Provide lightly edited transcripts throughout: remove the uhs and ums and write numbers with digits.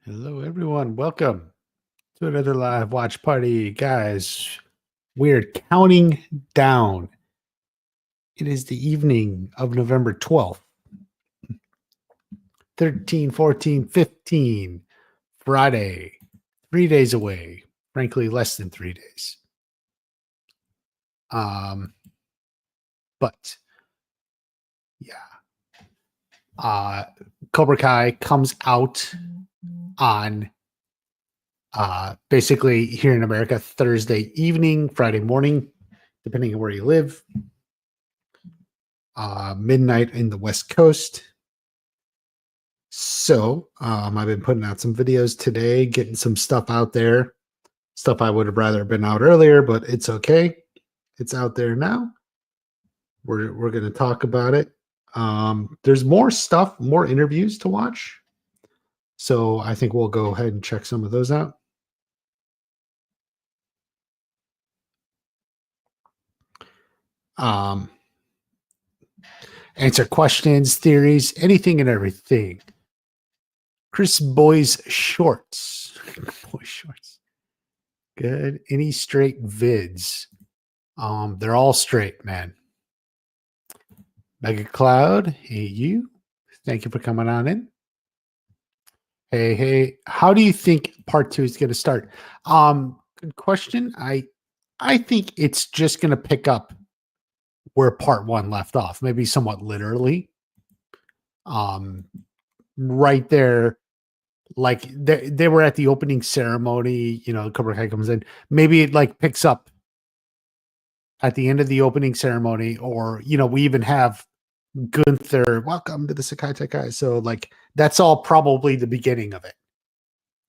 Hello, everyone. Welcome to another live watch party. Guys, we're counting down. It is the evening of November 12th, 13, 14, 15, Friday, 3 days away. Frankly, less than 3 days. But yeah, Cobra Kai comes out on basically here in America Thursday evening, Friday morning, depending on where you live. Midnight in the West Coast. So I've been putting out some videos today, getting some stuff out there. Stuff I would have rather been out earlier, but it's okay. It's out there now. We're going to talk about it. There's more stuff, more interviews to watch. So I think we'll go ahead and check some of those out. Answer questions, theories, anything and everything. Chris Boy's shorts. Boy shorts. Good. Any straight vids? They're all straight, man. Mega Cloud, hey you. Thank you for coming on in. Hey. How do you think part 2 is going to start? Good question. I think it's just going to pick up where part 1 left off, maybe somewhat literally. Right there, like they were at the opening ceremony, Cobra Kai comes in. Maybe it like picks up at the end of the opening ceremony, or we even have Gunther, welcome to the Sakai Taikai. So like that's all probably the beginning of it.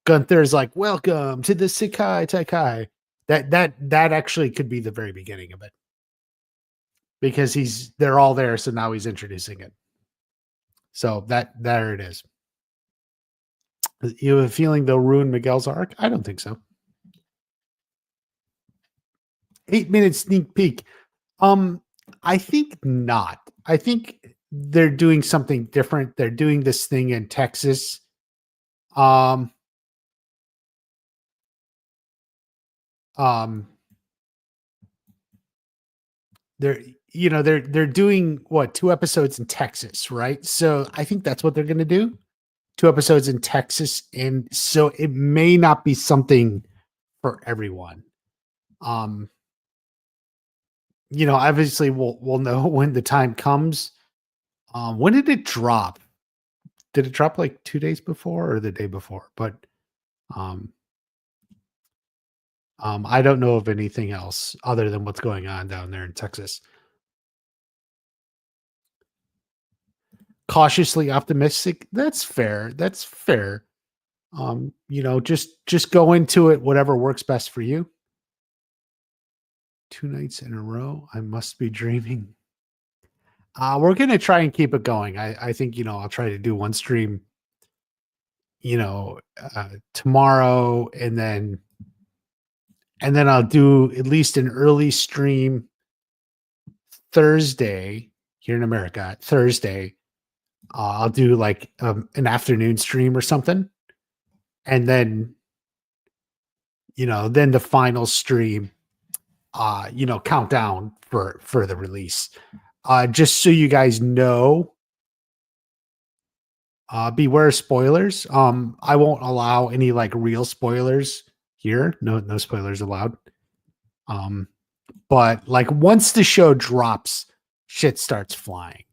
Gunther's like, welcome to the Sakai Taikai. That actually could be the very beginning of it. Because they're all there, so now he's introducing it. So there it is. You have a feeling they'll ruin Miguel's arc? I don't think so. 8-minute sneak peek. I think not. I think they're doing something different. They're doing this thing in Texas. They're doing what, 2 episodes in Texas, right? So I think that's what they're going to do. 2 episodes in Texas, and so it may not be something for everyone. Obviously we'll know when the time comes. When did it drop? Did it drop like 2 days before or the day before? But I don't know of anything else other than what's going on down there in Texas. Cautiously optimistic. That's fair. Just go into it, whatever works best for you. 2 nights in a row. I must be dreaming. We're going to try and keep it going. I think, I'll try to do one stream, tomorrow, and then I'll do at least an early stream Thursday here in America. Thursday, I'll do like an afternoon stream or something. And then, then the final stream, countdown for the release. Just so you guys know, beware spoilers. I won't allow any like real spoilers here. No spoilers allowed. But like once the show drops, shit starts flying.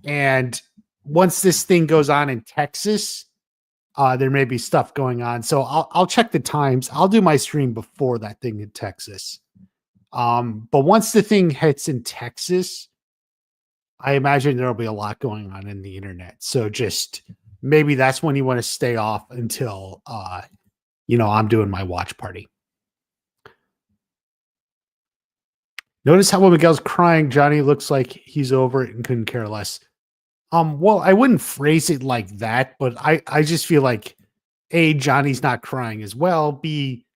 And once this thing goes on in Texas, there may be stuff going on. So I'll check the times. I'll do my stream before that thing in Texas. But once the thing hits in Texas, I imagine there'll be a lot going on in the internet. So just maybe that's when you want to stay off until, I'm doing my watch party. Notice how when Miguel's crying, Johnny looks like he's over it and couldn't care less. Well, I wouldn't phrase it like that, but I just feel like A, Johnny's not crying as well. B,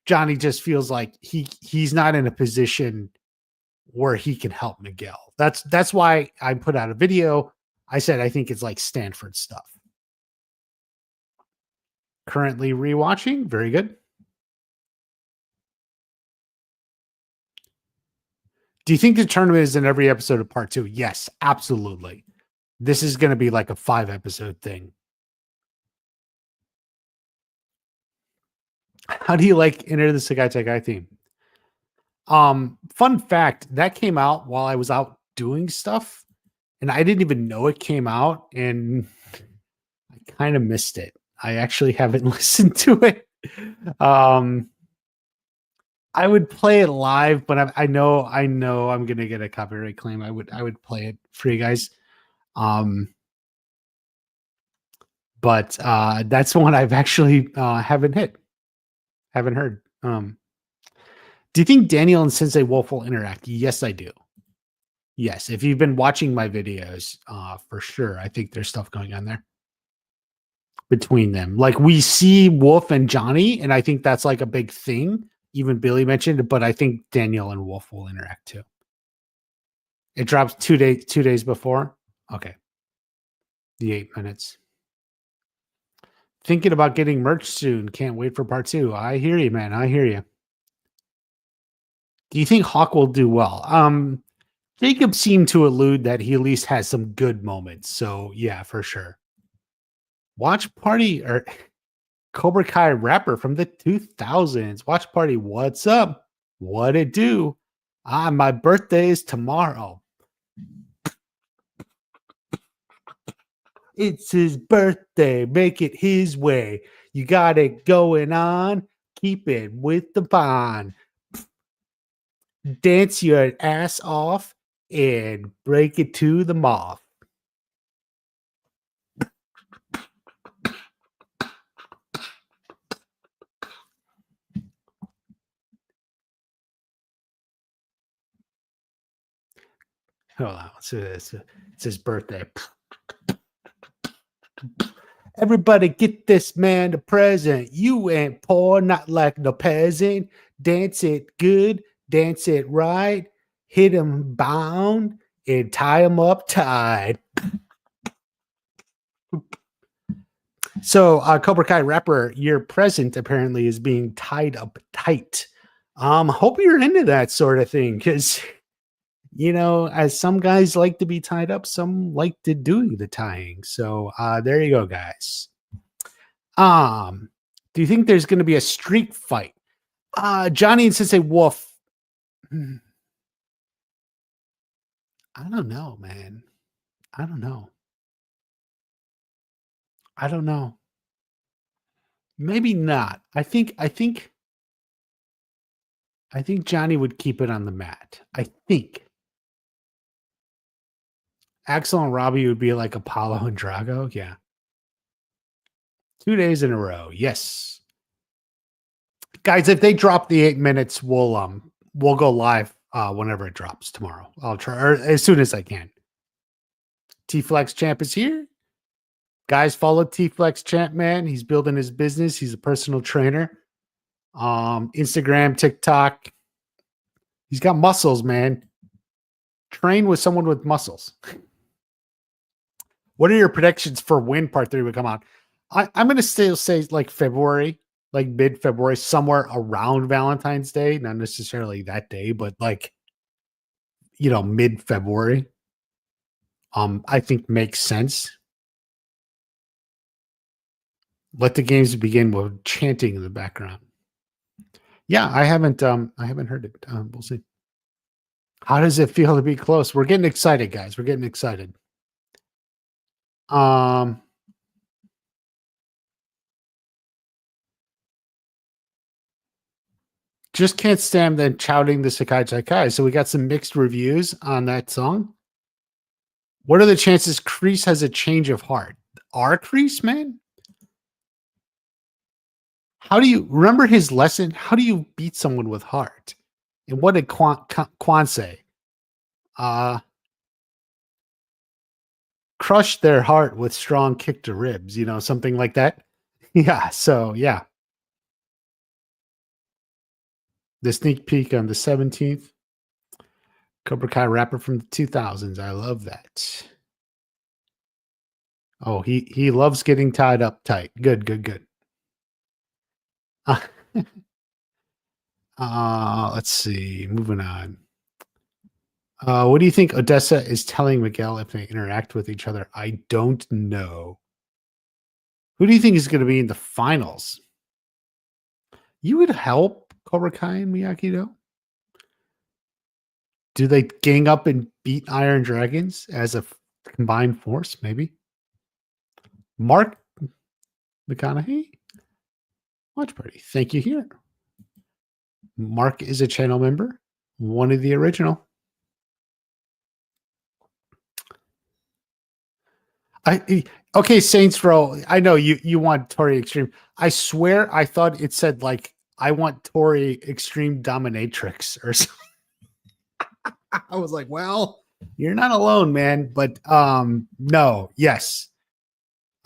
Johnny just feels like he's not in a position where he can help Miguel. That's why I put out a video. I said I think it's like Stanford stuff. Currently rewatching. Very good. Do you think the tournament is in every episode of part 2? Yes, absolutely. This is going to be like a 5-episode thing. How do you like Enter the Sakai Taikai theme? Fun fact, that came out while I was out doing stuff, and I didn't even know it came out, and I kind of missed it. I actually haven't listened to it. I would play it live, but I know I'm gonna get a copyright claim. I would play it for you guys. But that's one I've actually haven't heard. Do you think Daniel and Sensei Wolf will interact? Yes, I do. Yes, if you've been watching my videos, for sure, I think there's stuff going on there between them. Like we see Wolf and Johnny, and I think that's like a big thing. Even Billy mentioned it, but I think Daniel and Wolf will interact too. It drops 2 days before. Okay, the 8 minutes. Thinking about getting merch soon. Can't wait for part 2. I hear you, man. I hear you. Do you think Hawk will do well? Jacob seemed to allude that he at least has some good moments. So yeah, for sure. Watch Party or Cobra Kai rapper from the 2000s. Watch Party. What's up? What it do? My birthday is tomorrow. It's his birthday. Make it his way. You got it going on. Keep it with the bond. Dance your ass off and break it to the moth. Hold on. It's his birthday. Everybody get this man a present. You ain't poor, not like the peasant. Dance it good, dance it right. Hit him bound and tie him up tight. So, Cobra Kai rapper, your present apparently is being tied up tight. Hope you're into that sort of thing because, you know, as some guys like to be tied up, some like to do the tying. So, there you go, guys. Do you think there's going to be a street fight? Johnny and Sensei Wolf. I don't know, man. I don't know. Maybe not. I think Johnny would keep it on the mat. I think Axel and Robbie would be like Apollo and Drago. Yeah. 2 days in a row. Yes. Guys, if they drop the 8 minutes, we'll go live whenever it drops tomorrow. I'll try or as soon as I can. T-Flex Champ is here. Guys, follow T-Flex Champ, man. He's building his business. He's a personal trainer. Instagram, TikTok. He's got muscles, man. Train with someone with muscles. What are your predictions for when part 3 would come out? I'm going to still say like February, like mid-February, somewhere around Valentine's Day. Not necessarily that day, but like, you know, mid-February. I think makes sense. Let the games begin with chanting in the background. Yeah, I haven't heard it. We'll see. How does it feel to be close? We're getting excited, guys. We're getting excited. Just can't stand them shouting the Sakai Taikai. So we got some mixed reviews on that song. What are the chances Kreese has a change of heart? Our Kreese, man? How do you remember his lesson? How do you beat someone with heart? And what did Quan say? Crush their heart with strong kick to ribs, you know, something like that. Yeah. So, yeah. The sneak peek on the 17th. Cobra Kai rapper from the 2000s. I love that. Oh, he loves getting tied up tight. Good. Let's see. Moving on. What do you think Odessa is telling Miguel if they interact with each other? I don't know. Who do you think is going to be in the finals? You would help Cobra Kai and Miyagi-Do? Do they gang up and beat Iron Dragons as a combined force? Maybe. Mark McConaughey? Watch Party. Thank you here. Mark is a channel member. One of the original. Okay, Saints Row. I know you want Tori Extreme. I swear I thought it said like I want Tori Extreme Dominatrix or something. I was like, well, you're not alone, man. But no, yes.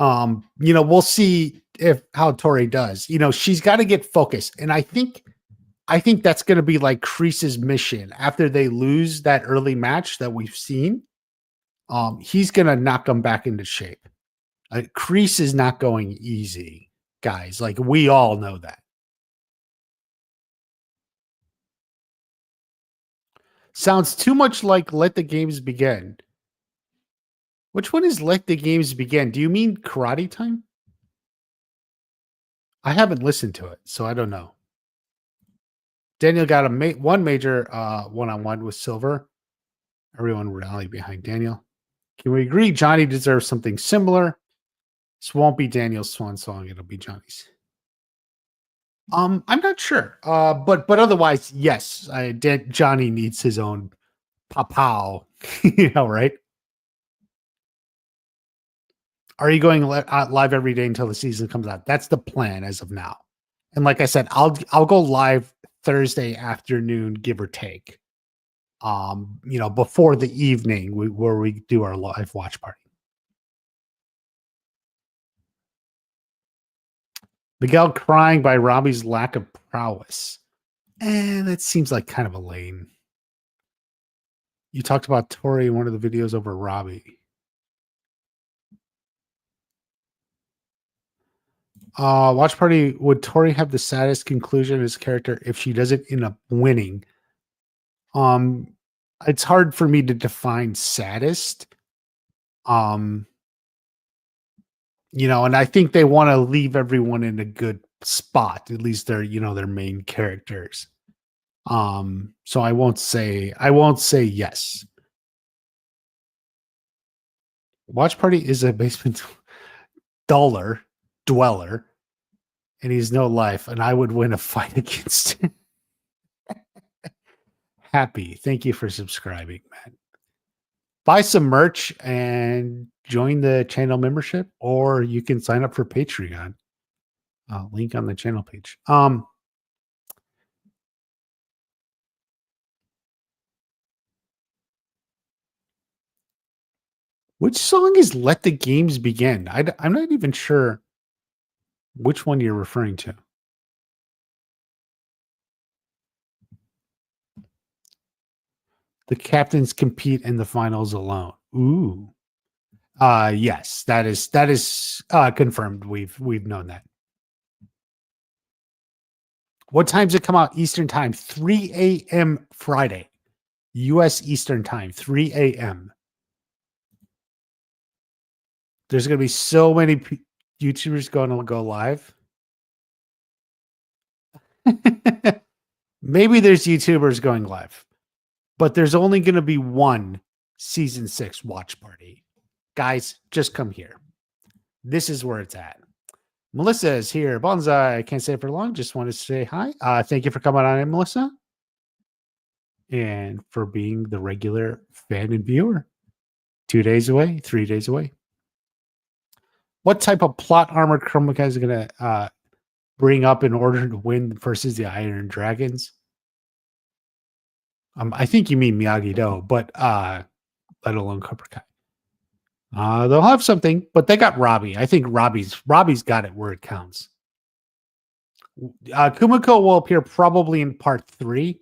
We'll see if how Tori does. She's got to get focused. And I think that's gonna be like Kreese's mission after they lose that early match that we've seen. He's gonna knock them back into shape. Kreese is not going easy, guys. Like we all know that. Sounds too much like Let the Games Begin. Which one is Let the Games Begin? Do you mean Karate Time? I haven't listened to it, so I don't know. Daniel got one major one-on-one with Silver. Everyone rallied behind Daniel. Can we agree Johnny deserves something similar? This won't be Daniel's swan song. It'll be Johnny's. I'm not sure. But otherwise, yes. Johnny needs his own pow. Right? Are you going live every day until the season comes out? That's the plan as of now. And like I said, I'll go live Thursday afternoon, give or take. Before the evening where we do our live watch party. Miguel crying by Robbie's lack of prowess. That seems like kind of a lame. You talked about Tori in one of the videos over Robbie. Watch party. Would Tori have the saddest conclusion of his character if she doesn't end up winning? It's hard for me to define saddest. And I think they want to leave everyone in a good spot. At least they're, their main characters. So I won't say yes. Watch party is a basement dweller, and he's no life, and I would win a fight against him. Happy. Thank you for subscribing, man. Buy some merch and join the channel membership, or you can sign up for Patreon. Link on the channel page. Which song is Let the Games Begin? I'm not even sure which one you're referring to. The captains compete in the finals alone. Ooh. Yes, that is confirmed. We've known that. What times it come out? Eastern time, 3 a.m. Friday. U.S. Eastern time, 3 a.m. There's going to be so many YouTubers going to go live. Maybe there's YouTubers going live, but there's only going to be one season 6 watch party. Guys, just come here. This is where it's at. Melissa is here. Bonsai. I can't say it for long. Just want to say hi. Thank you for coming on in, Melissa. And for being the regular fan and viewer. 2 days away, 3 days away. What type of plot armor Chroma Kai is going to bring up in order to win versus the Iron Dragons? I think you mean Miyagi-Do, but let alone Cobra Kai. They'll have something, but they got Robbie. I think Robbie's got it where it counts. Kumiko will appear probably in part 3.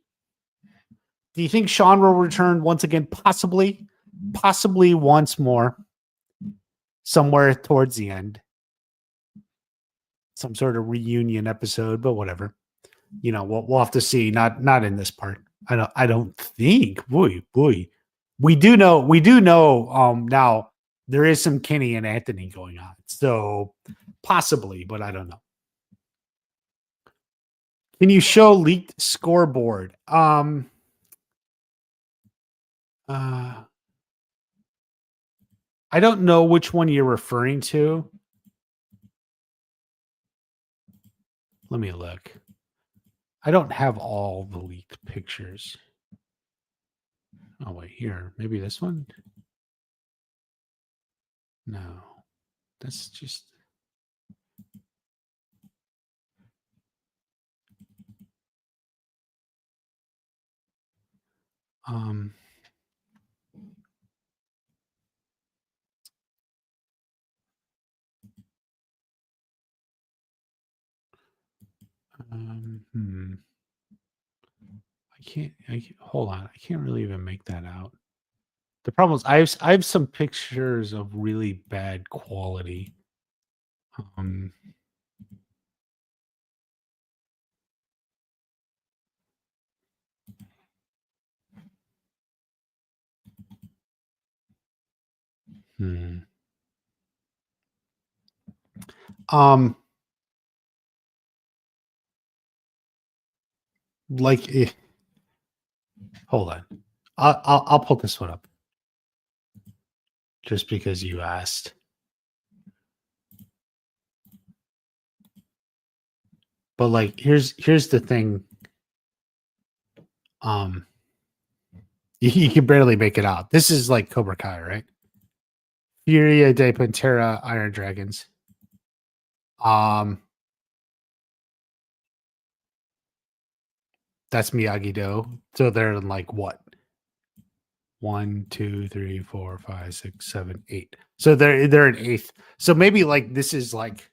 Do you think Sean will return once again? Possibly once more, somewhere towards the end. some sort of reunion episode, but whatever. We'll have to see. Not in this part. I don't think. Boy. We do know now there is some Kenny and Anthony going on. So possibly, but I don't know. Can you show leaked scoreboard? I don't know which one you're referring to. Let me look. I don't have all the leaked pictures. Oh, wait, here. Maybe this one? No. That's just... hold on. I can't really even make that out. The problem is I have some pictures of really bad quality. Hold on. I'll pull this one up. Just because you asked. But like here's the thing. You can barely make it out. This is like Cobra Kai, right? Furia de Pantera, Iron Dragons. That's Miyagi-Do. So they're in like what? 1, 2, 3, 4, 5, 6, 7, 8. So they're in eighth. So maybe like this is like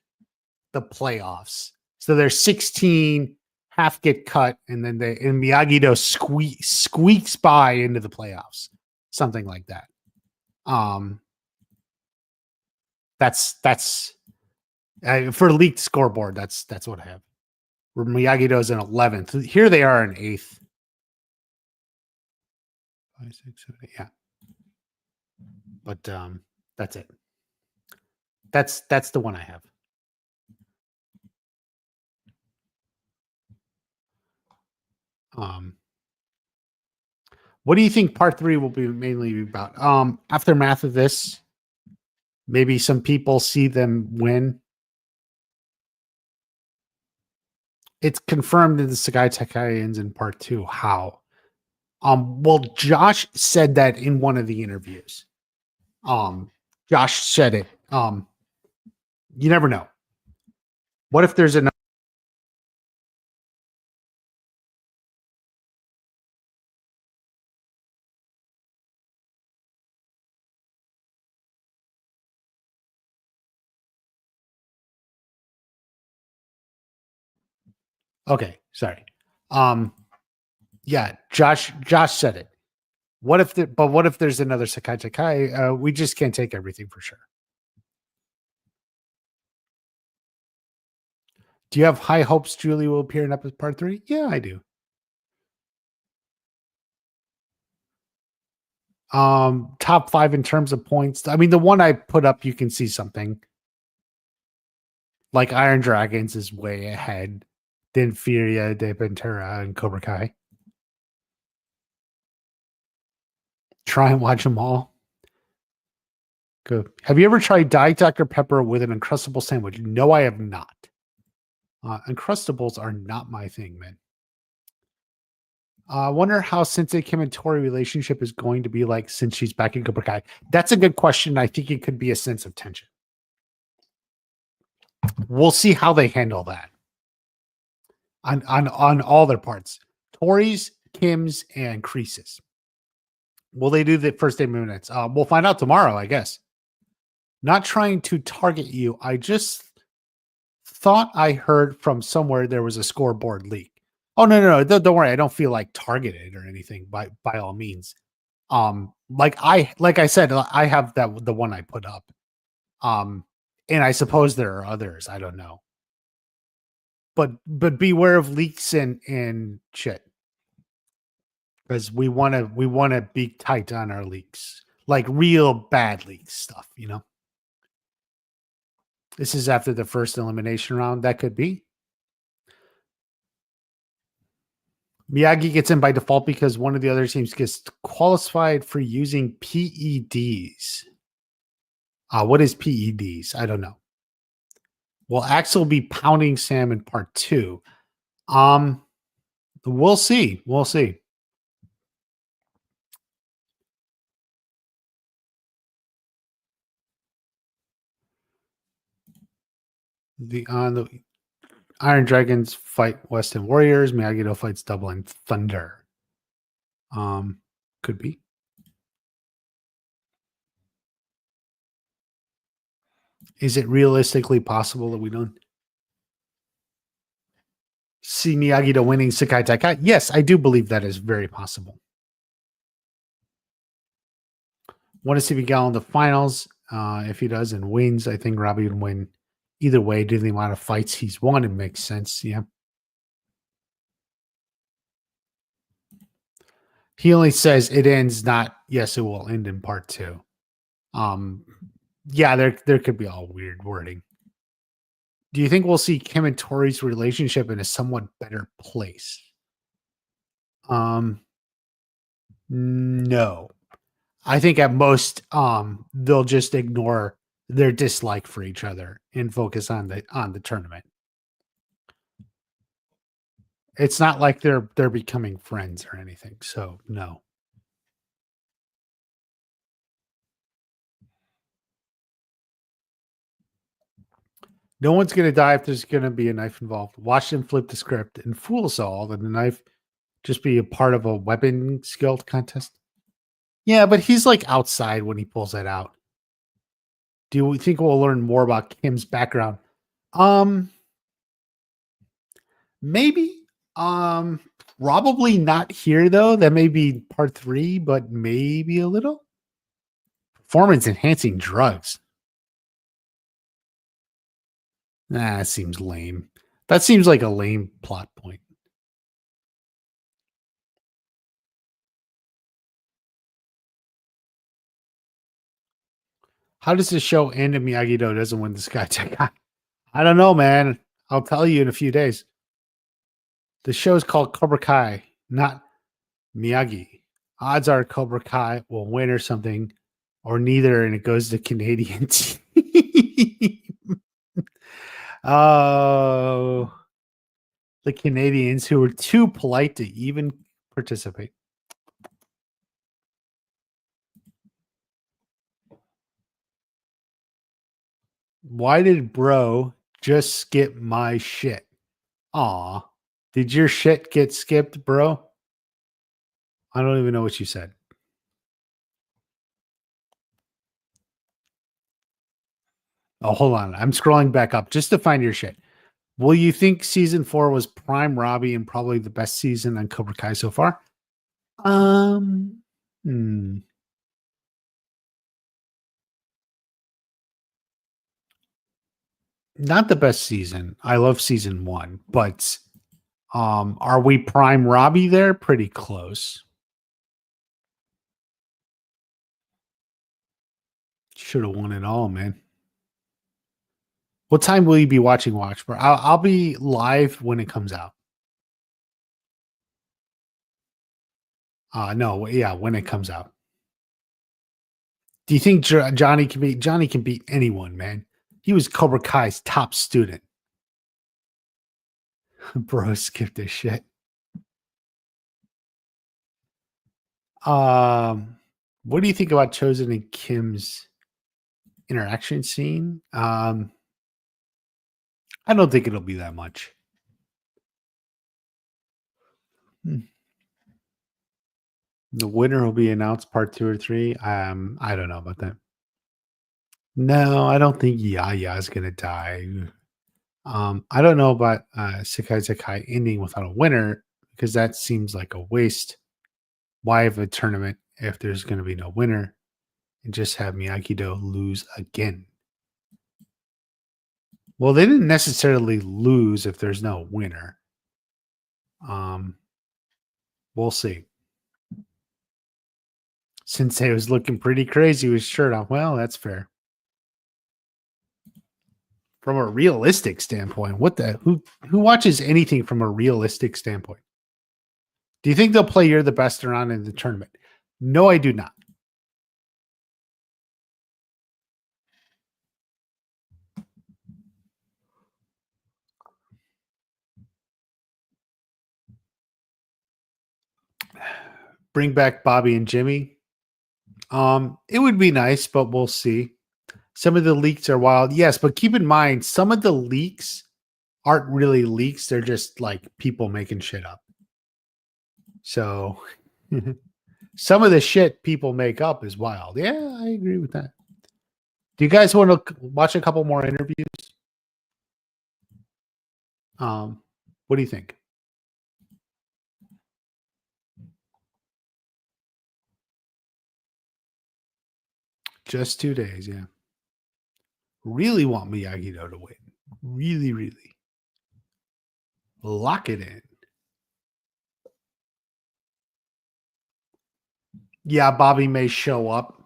the playoffs. So there's 16, half get cut, and then Miyagi-Do squeaks by into the playoffs. Something like that. That's for leaked scoreboard. That's what I have. Where Miyagi-Do's in 11th. Here they are in 8th. 5, 6, 7, 8. Yeah. But that's it. That's the one I have. What do you think part 3 will be mainly about? Aftermath of this. Maybe some people see them win. It's confirmed in the Sakai Taikai ends in part 2. How? Well, Josh said that in one of the interviews. Josh said it. You never know. What if there's another? Okay, sorry. Yeah, Josh said it. What if there's another Sakai Taikai? We just can't take everything for sure. Do you have high hopes Julie will appear in episode part 3? Yeah, I do. Top 5 in terms of points. I mean, the one I put up, you can see something. Like Iron Dragons is way ahead. Then Furia de Pantera and Cobra Kai. Try and watch them all. Good. Have you ever tried Diet Dr. Pepper with an Uncrustable sandwich? No, I have not. Uncrustables are not my thing, man. I wonder how Sensei Kim and Tori relationship is going to be like since she's back in Cobra Kai. That's a good question. I think it could be a sense of tension. We'll see how they handle that on all their parts. Tori's, Kim's, and Crease's. Will they do the first 8 minutes? We'll find out tomorrow, I guess. Not trying to target you. I just thought I heard from somewhere there was a scoreboard leak. Oh, no. Don't worry. I don't feel like targeted or anything by all means. Like I said, I have the one I put up. And I suppose there are others. I don't know. but beware of leaks and shit. Because we wanna be tight on our leaks. Like real bad leaks stuff, you know. This is after the first elimination round. That could be. Miyagi gets in by default because one of the other teams gets qualified for using PEDs. What is PEDs? I don't know. Will Axel be pounding Sam in part 2? We'll see. We'll see. The Iron Dragons fight Western Warriors. Miyagi-Do fights Double and Thunder. Could be. Is it realistically possible that we don't see Miyagi-Do winning Sakai Taikai? Yes, I do believe that is very possible. Want to see Miguel in the finals. If he does and wins, I think Robbie would win either way. Due to the amount of fights he's won, it makes sense. Yeah. He only says it ends, not yes, it will end in part 2. Yeah, there could be all weird wording. Do you think we'll see Kim and Tori's relationship in a somewhat better place? No. I think at most they'll just ignore their dislike for each other and focus on the tournament. It's not like they're becoming friends or anything. So no. No one's going to die if there's going to be a knife involved. Watch them flip the script and fool us all that the knife just be a part of a weapon skill contest. Yeah, but he's like outside when he pulls that out. Do you think we'll learn more about Kim's background? Maybe. Probably not here though. That may be part 3, but maybe a little. Performance enhancing drugs. That seems lame. That seems like a lame plot point. How does this show end if Miyagi-Do doesn't win the Sky Tech? I don't know, man. I'll tell you in a few days. The show is called Cobra Kai, not Miyagi. Odds are Cobra Kai will win or something, or neither, and it goes to Canadian team. Oh, the Canadians who were too polite to even participate. Why did bro just skip my shit? Aw, did your shit get skipped, bro? I don't even know what you said. Oh, hold on. I'm scrolling back up just to find your shit. Will you think season 4 was prime Robbie and probably the best season on Cobra Kai so far? Not the best season. I love season 1, but are we prime Robbie there? Pretty close. Should have won it all, man. What time will you be watching Watch? Bro? I'll be live when it comes out. No, yeah, when it comes out. Do you think Johnny can beat anyone, man? He was Cobra Kai's top student. Bro, skip this shit. What do you think about Chosen and Kim's interaction scene? I don't think it'll be that much. The winner will be announced part 2 or 3. I don't know about that. No, I don't think Yaya is gonna die. I don't know about Sakai Taikai ending without a winner because that seems like a waste. Why have a tournament if there's going to be no winner and just have Miyagi-Do lose again? Well, they didn't necessarily lose if there's no winner. We'll see. Sensei was looking pretty crazy with his shirt on. Well, that's fair. From a realistic standpoint, who watches anything from a realistic standpoint? Do you think they'll play You're the Best around in the tournament? No, I do not. Bring back Bobby and Jimmy. It would be nice, but we'll see. Some of the leaks are wild. Yes, but keep in mind, some of the leaks aren't really leaks. They're just like people making shit up. So some of the shit people make up is wild. Yeah, I agree with that. Do you guys want to watch a couple more interviews? What do you think? Just 2 days, yeah. Really want Miyagi-Do to win. Really, really. Lock it in. Yeah, Bobby may show up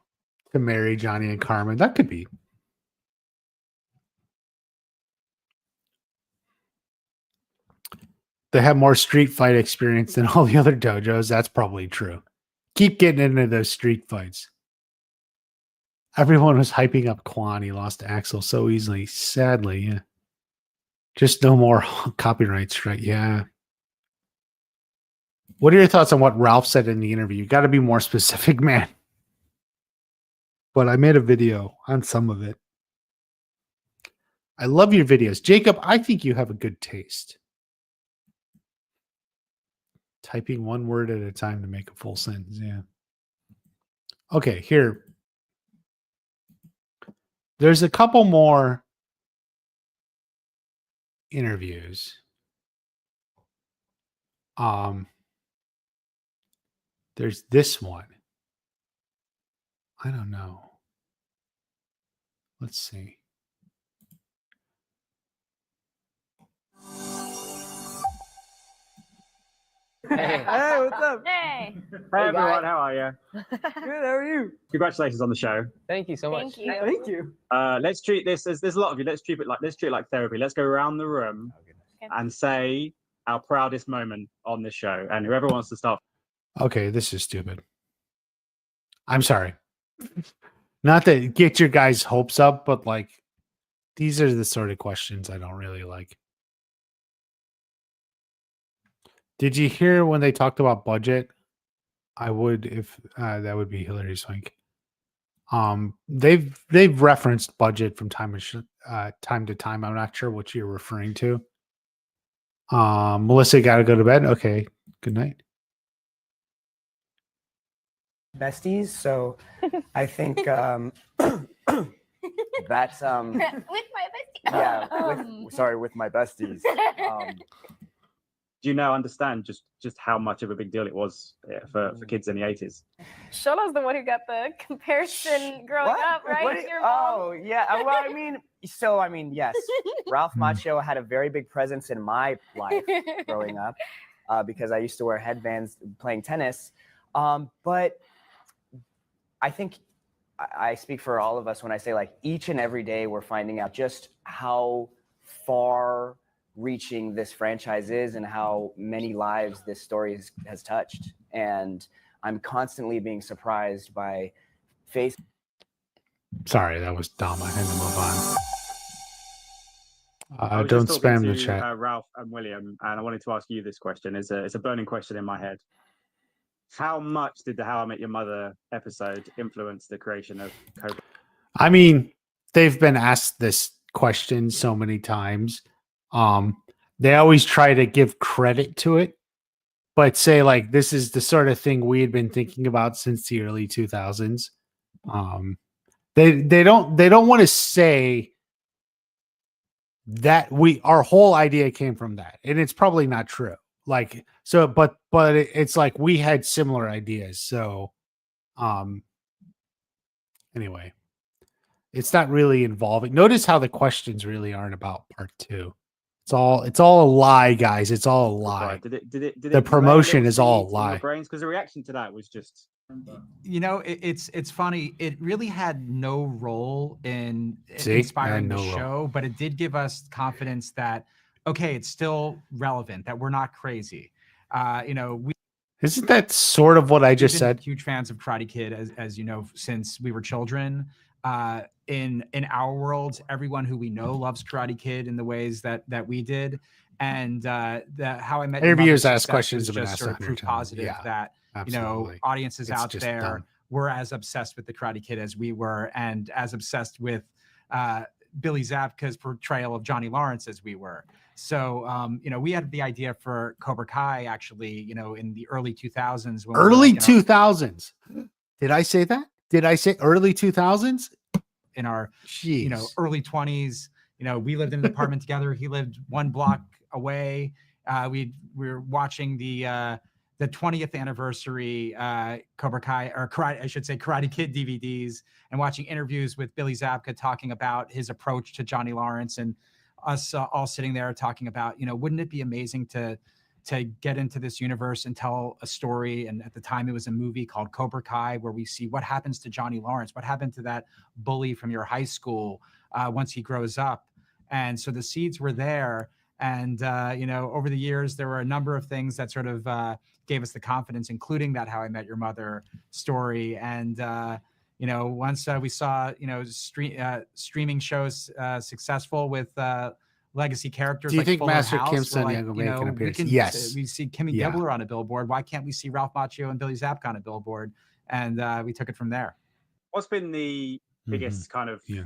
to marry Johnny and Carmen. That could be. They have more street fight experience than all the other dojos. That's probably true. Keep getting into those street fights. Everyone was hyping up Quan. He lost to Axel so easily. Sadly, yeah. Just no more copyright strike. Yeah. What are your thoughts on what Ralph said in the interview? You got to be more specific, man. But I made a video on some of it. I love your videos. Jacob, I think you have a good taste. Typing one word at a time to make a full sentence. Yeah. Okay, here. There's a couple more interviews. There's this one. I don't know. Let's see. Hey, what's up? Hey. Hey everyone, how are you? Good, how are you? Congratulations on the show. Thank you so much. Thank you. Thank you. Let's treat this as there's a lot of you. Let's treat it like therapy. Let's go around the room and say our proudest moment on this show. And whoever wants to start. Okay, this is stupid. I'm sorry. Not to get your guys' hopes up, but like these are the sort of questions I don't really like. Did you hear when they talked about budget? I would if that would be Hillary Swank. They've referenced budget from time to time. I'm not sure what you're referring to. Melissa, got to go to bed. Okay, good night. Besties, so I think that's With my bestie. yeah. With my besties. Do you now understand just how much of a big deal it was for kids in the 80s? Shola's the one who got the comparison growing up, right? What? Your mom. Oh, yeah. Well, I mean, yes. Ralph Macchio had a very big presence in my life growing up because I used to wear headbands playing tennis. But I think I speak for all of us when I say like each and every day we're finding out just how far reaching this franchise is and how many lives this story has touched. And I'm constantly being surprised by face. Sorry, that was dumb. I had to move on. I was Don't just talking spam the to, chat. Ralph and William, and I wanted to ask you this question. It's a burning question in my head. How much did the How I Met Your Mother episode influence the creation of Cobra? I mean, they've been asked this question so many times. They always try to give credit to it, but say like this is the sort of thing we had been thinking about since the early 2000s. They don't want to say that our whole idea came from that, and it's probably not true. Like so, but it's like we had similar ideas. So, anyway, It's not really involving. Notice how the questions really aren't about part 2. It's all a lie, guys. It's all a lie. Right. Did it The promotion is all a lie. Brains, because the reaction to that was just. You know, it's funny. It really had no role in See? inspiring No the role. show, but it did give us confidence that okay, it's still relevant, that we're not crazy. You know, we Isn't that sort of what I just we've been said? huge fans of Karate Kid, as you know, since we were children. In our worlds, everyone who we know loves Karate Kid in the ways that we did, and the How I Met Your Interviewers Mother's ask success questions was have been just asked sort of 100 proof times. positive Yeah, that you know absolutely. audiences It's out just there dumb. were as obsessed with the Karate Kid as we were, and as obsessed with Billy Zabka's portrayal of Johnny Lawrence as we were. So, you know, we had the idea for Cobra Kai actually, you know, in the early 2000s. When Early we were, like, 2000s. Did I say that? Did I say early 2000s? in our Jeez. you know, early 20s. You know, we lived in an apartment together. He lived one block away. We were watching the 20th anniversary Cobra Kai, or Karate, I should say Karate Kid DVDs, and watching interviews with Billy Zabka talking about his approach to Johnny Lawrence, and us all sitting there talking about, you know, wouldn't it be amazing to get into this universe and tell a story? And at the time it was a movie called Cobra Kai, where we see what happens to Johnny Lawrence, what happened to that bully from your high school once he grows up. And so the seeds were there. And, you know, over the years, there were a number of things that sort of gave us the confidence, including that How I Met Your Mother story. And, you know, once we saw, you know, streaming shows successful with legacy characters. Do you like think Fuller Master House, Kim we're Sun like, Young will you make an know, appearance? we can, Yes. we see Kimmy Yeah. Gibbler on a billboard. Why can't we see Ralph Macchio and Billy Zabka on a billboard? And we took it from there. What's been the biggest kind of, Yeah.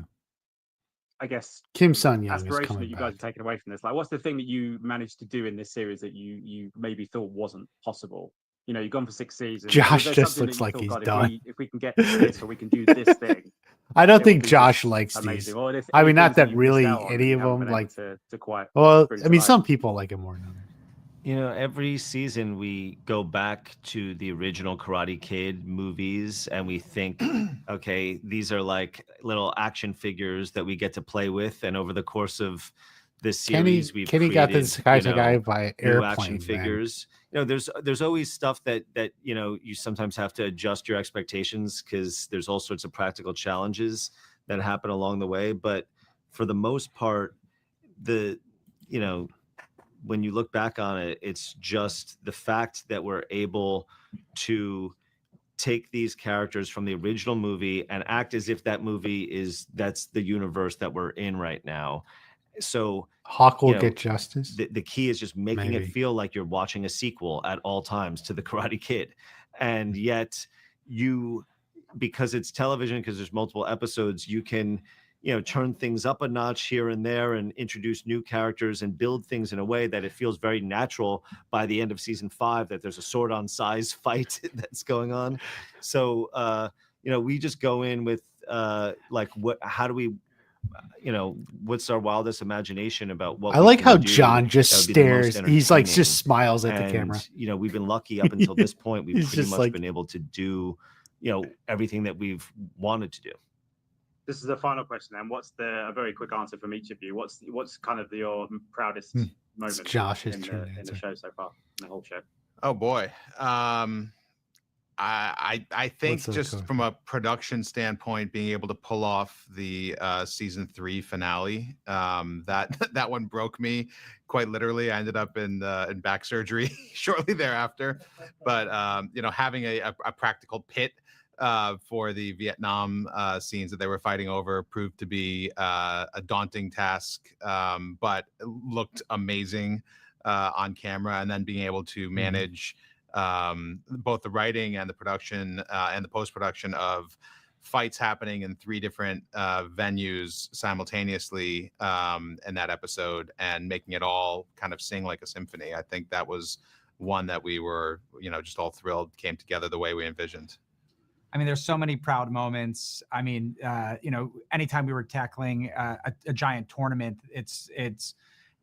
I guess, Kim Sun Young is aspiration that coming you guys back. have taken away from this? Like, what's the thing that you managed to do in this series that you maybe thought wasn't possible? You know, you've gone for 6 seasons. Josh Is there just something looks that you like thought, he's God, done. If we can get to this, or we can do this thing. I don't it think would be Josh just likes amazing. these. Or if I any mean, not things that that you've missed really out on that any you of haven't them been able like. to quite Well, bring I to mean, life. some people like him more than others. You know, every season we go back to the original Karate Kid movies and we think, okay, these are like little action figures that we get to play with. And over the course of this series, we've Kenny created, got the Sakai you know, Taikai by new action airplane. figures. You know, there's always stuff that you know, you sometimes have to adjust your expectations because there's all sorts of practical challenges that happen along the way. But for the most part, you know, when you look back on it, it's just the fact that we're able to take these characters from the original movie and act as if that movie that's the universe that we're in right now. So Hawk will you know, get justice. the key is just making Maybe. it feel like you're watching a sequel at all times to the Karate Kid. And yet because it's television, because there's multiple episodes, you can, you know, turn things up a notch here and there and introduce new characters and build things in a way that it feels very natural by the end of season 5 that there's a sword on size fight that's going on. So, you know, we just go in with like, how do we, you know, what's our wildest imagination about what I we like can how do John just that would be the most stares. He's like entertaining. just smiles at the And, camera. you know, we've been lucky up until this point. We've He's pretty just much like- been able to do, you know, everything that we've wanted to do. This is the final question, then. What's a very quick answer from each of you? What's kind of your proudest moment Josh's in turn to the answer. show so far, in the whole show? Oh boy. I think What's the just code? from a production standpoint, being able to pull off the season 3 finale, that one broke me quite literally. I ended up in back surgery shortly thereafter, but you know, having a practical pit for the Vietnam scenes that they were fighting over proved to be a daunting task, but it looked amazing on camera. And then being able to manage both the writing and the production and the post-production of fights happening in 3 different venues simultaneously in that episode and making it all kind of sing like a symphony. I think that was one that we were, you know, just all thrilled came together the way we envisioned. I mean, there's so many proud moments. I mean, you know, anytime we were tackling a giant tournament,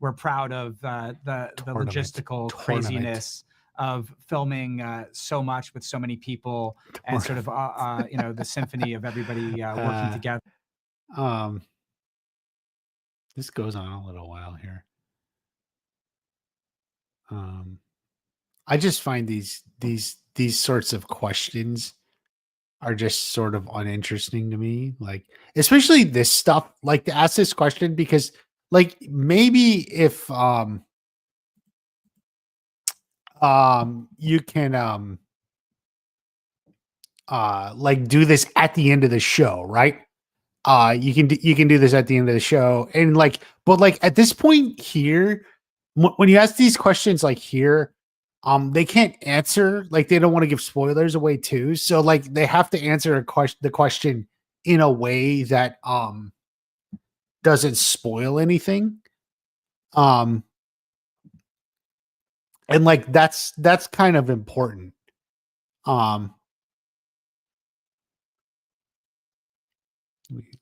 we're proud of the logistical craziness of filming so much with so many people and sort of, you know, the symphony of everybody working together. This goes on a little while here. I just find these sorts of questions are just sort of uninteresting to me. Like, especially this stuff, like to ask this question because like maybe if you can like do this at the end of the show, right? You can do this at the end of the show, and like, but like at this point here, when you ask these questions like here, they can't answer, like they don't want to give spoilers away too, so like they have to answer the question in a way that doesn't spoil anything, and like that's kind of important.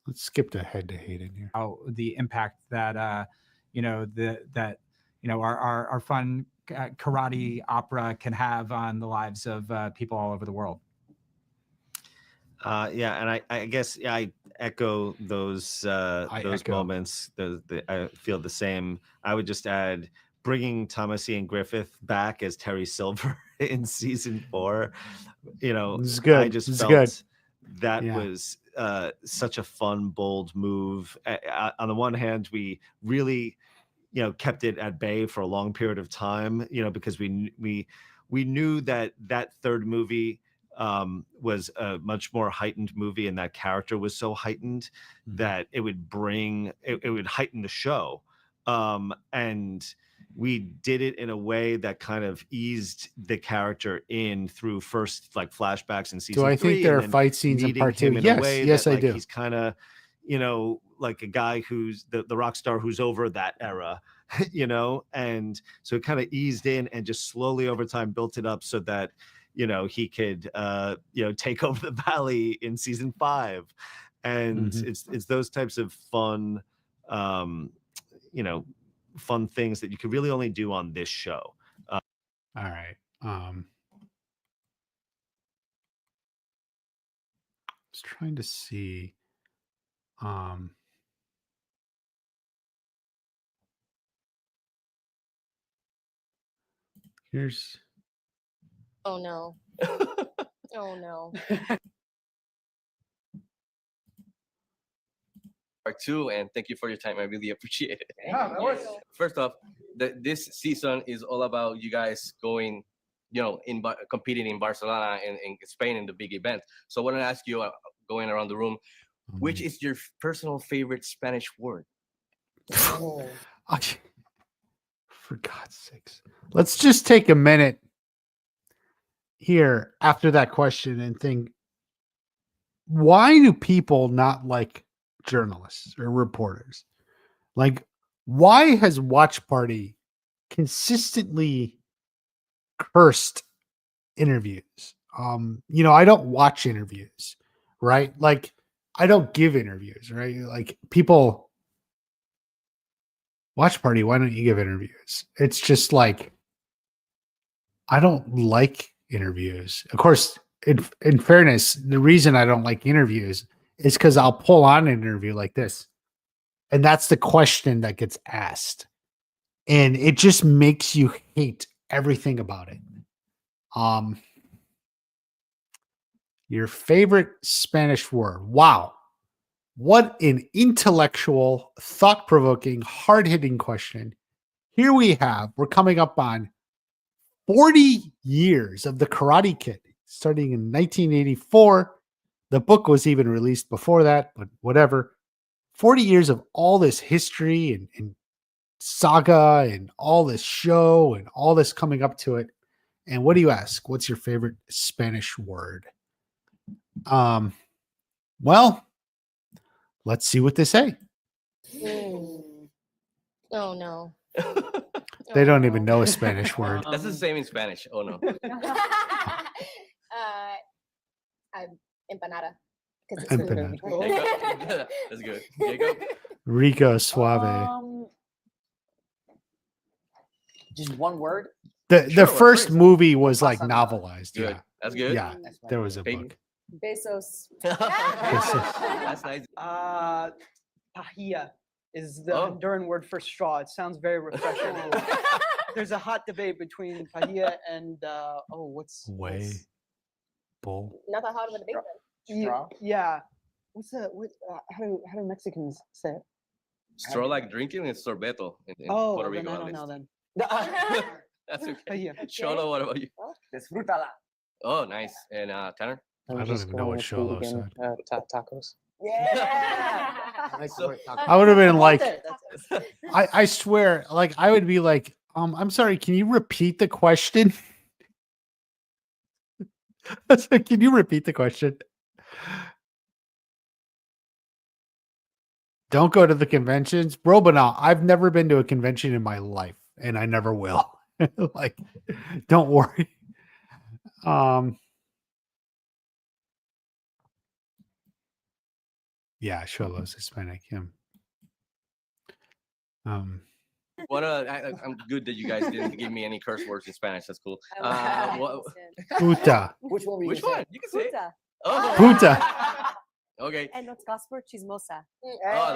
Let's skip ahead to Hayden here. How the impact that you know that you know our fun karate opera can have on the lives of people all over the world. Yeah, and I guess I echo those moments. I feel the same. I would just add bringing Thomas Ian Griffith back as Terry Silver in season 4. You know, This is good. I just This is felt good. that Yeah. was such a fun, bold move. On the one hand, we really, you know, kept it at bay for a long period of time, you know, because we knew that third movie was a much more heightened movie, and that character was so heightened that it would heighten the show. And we did it in a way that kind of eased the character in through first like flashbacks in season 3. Do I think there are and then fight scenes in meeting part 2? him in a Yes, way yes, that, I like, do. He's kind of, you know, like a guy who's the rock star who's over that era, you know, and so it kind of eased in and just slowly over time built it up so that, you know, he could you know, take over the valley in season 5. And it's those types of fun you know, fun things that you could really only do on this show. All right. I was trying to see. Here's. Oh no. Oh no. Part 2, and thank you for your time. I really appreciate it. Yeah, of course. First off, this season is all about you guys going, you know, competing in Barcelona and in Spain in the big event. So I want to ask you, going around the room, which is your personal favorite Spanish word? Oh. For God's sakes. Let's just take a minute here after that question and think, why do people not like journalists or reporters? Like, why has Watch Party consistently cursed interviews? You know, I don't watch interviews, right? Like, I don't give interviews, right? Like, people, Watch Party, why don't you give interviews? It's just like, I don't like interviews. Of course, in fairness, the reason I don't like interviews is because I'll pull on an interview like this, and that's the question that gets asked, and it just makes you hate everything about it. Your favorite Spanish word? Wow, what an intellectual, thought-provoking, hard-hitting question. Here we're coming up on 40 years of the Karate Kid, starting in 1984. The book was even released before that, but whatever. 40 years of all this history and saga and all this show and all this coming up to it. And what do you ask? What's your favorite Spanish word? Well, let's see what they say. Oh no. They don't even know a Spanish word. That's the same in Spanish. Oh no. Empanada. Empanada. That's good. Jacob? Rico Suave. Just one word. The first movie was like novelized. Good. Yeah. That's good. Yeah. There was a Peyton? book. Bezos. That's nice. Pahia is the Oh. Honduran word for straw. It sounds very refreshing. There's a hot debate between Pahia and what's Bull. Not that hot of a debate then. Straw? Yeah. What's the how do Mexicans say it? Straw like drinking is sorbeto in Oh, Puerto then Rico. I at don't least. know then. That's okay. Pahia. Sholo, what about you? Disfrútala. Oh, nice. And Tanner? I don't even know what Sholo said. Tacos. Yeah. I would have been like, That's it. I swear, like I would be like, I'm sorry, can you repeat the question? I was like, can you repeat the question? Don't go to the conventions, bro. But no, I've never been to a convention in my life, and I never will. Like, don't worry. Yeah, Sholo's Hispanic. Him. I'm good that you guys didn't give me any curse words in Spanish. That's cool. Puta. Which one were you Which gonna one? say? You can say it. Puta. Oh. Puta. Okay. And what's gospel? Chismosa. Oh,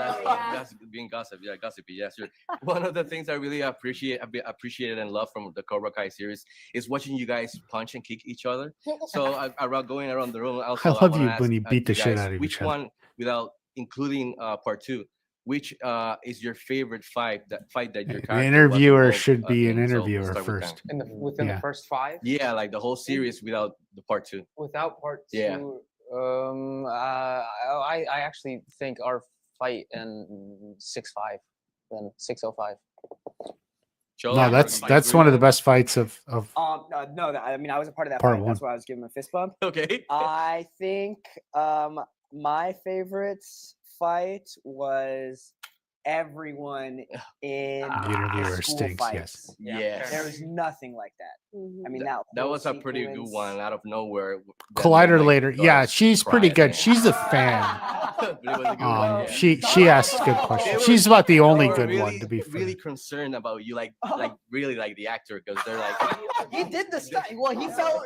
that's being gossip. Yeah, gossipy. Yeah, sure. One of the things I really appreciated and love from the Cobra Kai series is watching you guys punch and kick each other. So around going around the room, also, I love wanna you ask, when you beat the shit guys, out of which each other. one, without including part 2, which is your favorite fight that your The character was interviewer involved should be an in? So we'll interviewer start with first. Tanner. Within Yeah. the first 5? Yeah, like the whole series without the part 2. Without part 2. Yeah. I actually think our fight in 6-5, then 605. Joel, No, you that's agree one of the with best fights of No, I mean I was a part of that Part fight. That's one. why I was giving him a fist bump. that? Okay. I think my favorite fight was everyone in The interviewer school stinks, fights. yes. Yes. There was nothing like that. I mean that That whole was a pretty good sequence- one out of nowhere. that Collider made, later. got Yeah, us she's pretty cry at good. the She's a fan. end. But it was a good one, yeah. She asks good They questions. were- She's about the they only were good really, one, to be fair. really concerned about you, like really like the actor, because they're like, He did the stuff. Well, he felt.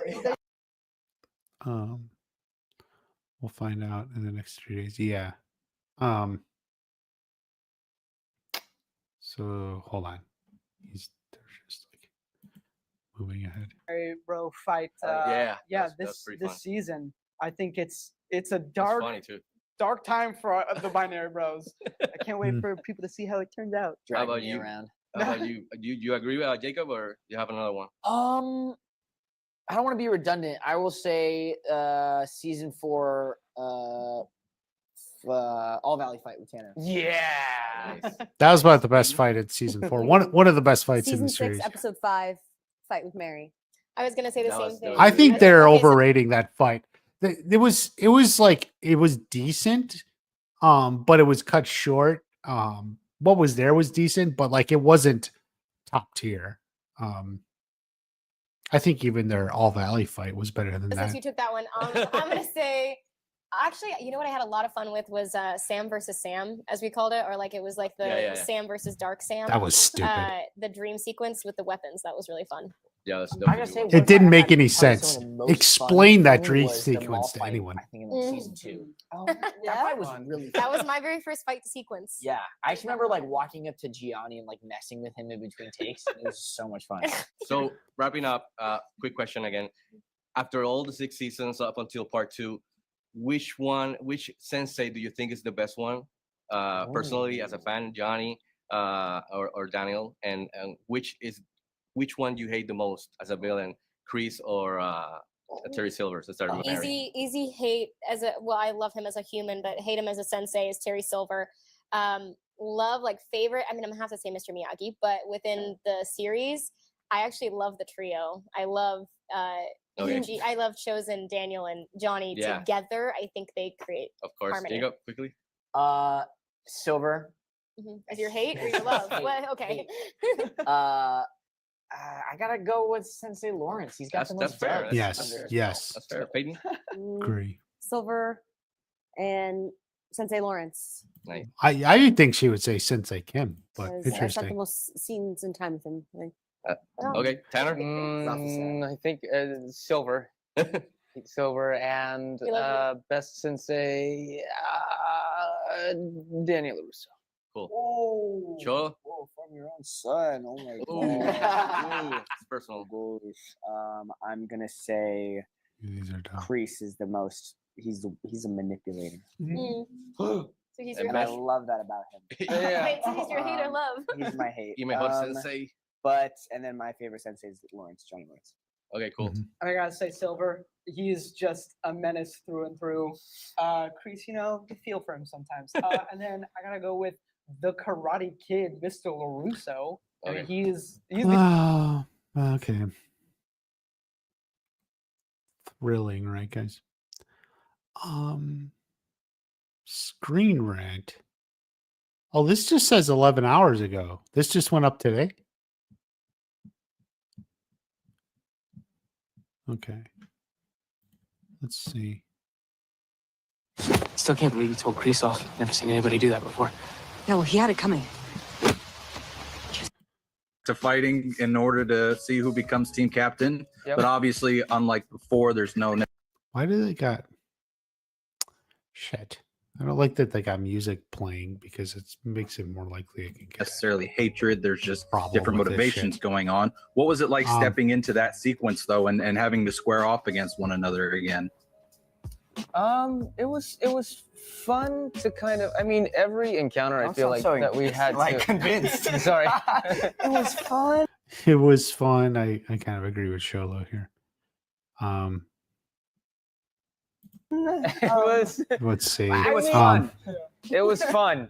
We'll find out in the next 3 days. Yeah. So hold on. They're just like moving ahead. Hey, bro, fight. yeah, yeah. that's pretty This fun. season, I think it's a It's dark funny too. dark time for the binary bros. I can't wait Mm. for people to see how it turns out. How about Dragging me you? around. How about you? You agree with Jacob, or you have another one? I don't want to be redundant. I will say season 4 All Valley fight with Tanner. Yeah. Nice. That was about the best fight in season 4. One of the best fights in Season the 6, series. episode 5, fight with Mary. I was gonna say the That same was- that thing. was I really think good. they're Okay, so- overrating that fight. It was like it was decent, but it was cut short. What was there was decent, but like it wasn't top tier. I think even their All Valley fight was better than Since that. you took that one, I'm gonna say, actually, you know what I had a lot of fun with was Sam versus Sam, as we called it, or like it was like the Yeah. Sam versus Dark Sam. That was stupid. The dream sequence with the weapons, that was really fun. Yeah, that's I definitely gotta say, good one one. It didn't fight I make had any probably some of sense. the most fun Explain that for me dream was the mall sequence to fight, anyone. I think in season 2. Oh, That fight was really That fun. was my very first fight sequence. Yeah, I just remember like walking up to Gianni and like messing with him in between takes. It was so much fun. So wrapping up, quick question again. After all the 6 seasons up until part 2, which sensei do you think is the best one? Personally, as a fan, Johnny or Daniel, and which one you hate the most as a villain, Chris or Terry Silver? So start with Mary. Easy hate as a, well, I love him as a human, but hate him as a sensei is Terry Silver. Love, like, favorite, I mean, I'm gonna have to say Mr. Miyagi, but within the series, I actually love the trio. I love Okay. Yuji, I love Chosen, Daniel, and Johnny Yeah. together. I think they create Of course, harmony. Jacob, quickly. Silver. As your hate or your love. Hate, Well, okay. I gotta go with Sensei Lawrence. He's got the most That's fair. buzz Yes, under his yes. That's fair. Peyton? Agree. Silver and Sensei Lawrence. Nice. I think she would say Sensei Kim, but Because I've spent the interesting. most scenes and time with him. I think. Okay, Tanner? I think Silver. Silver, and We love best sensei, Daniel Russo. Cool. Oh, Cholo? whoa, from your own son. Oh my Ooh, god. ooh, it's personal. I'm gonna say These are dumb. Kreese is the most. He's a manipulator. Mm. So he's your And I hate. love that about him. Wait, so he's your hate or love? He's my hate. You may hot sensei. And then my favorite sensei is Johnny Lawrence. Okay, cool. I gotta say, Silver, he's just a menace through and through. Kreese, you know, you feel for him sometimes. And then I gotta go with the Karate Kid, Mr. LaRusso. I mean, Okay. he's the Oh, okay. Thrilling, right, guys? Screen Rant. Oh, this just says 11 hours ago. This just went up today. Okay. Let's see. Still can't believe you told Kreese off. Never seen anybody do that before. No, he had it coming. To fighting in order to see who becomes team captain. Yep. But obviously, unlike before, there's no Why do they got shit? I don't like that they got music playing because it makes it more likely it can get necessarily hatred. There's just problem different with this motivations shit. going on. What was it like Um, stepping into that sequence though, and having to square off against one another again? It was fun to kind of. I mean, every encounter I feel like that we had like to. convinced. Sorry. It was fun. It was fun. I kind of agree with Sholo here. It was. Let's see. It was Um, fun. It was fun.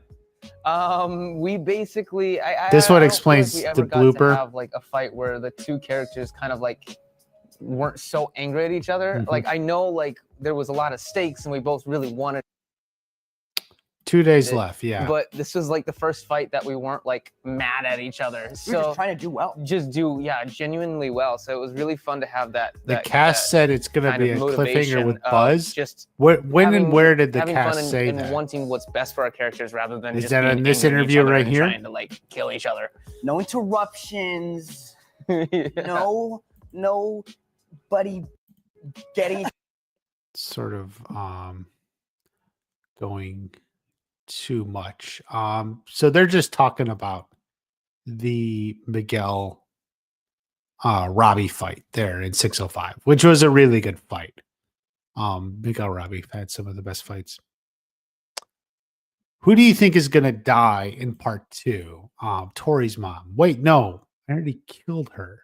We basically. This I one don't feel explains like we the ever got blooper. To have like a fight where the two characters kind of like weren't so angry at each other. Mhm. Like I know like there was a lot of stakes and we both really wanted. 2 days it, left. Yeah. But this was like the first fight that we weren't like mad at each other. So We were just trying to do well. just do genuinely well. So it was really fun to have that. The that cast said it's going to kind be a of cliffhanger motivation with of Buzz. Just When and having- where did the having fun cast and, say and that? wanting what's best for our characters rather than Is just that being in this angry at each interview other right and here? trying to like kill each other. No interruptions. Yeah. Nobody getting. Sort of going too much. So they're just talking about the Miguel Robbie fight there in 605, which was a really good fight. Miguel Robbie had some of the best fights. Who do you think is gonna die in part 2? Tori's mom. Wait, no, I already killed her.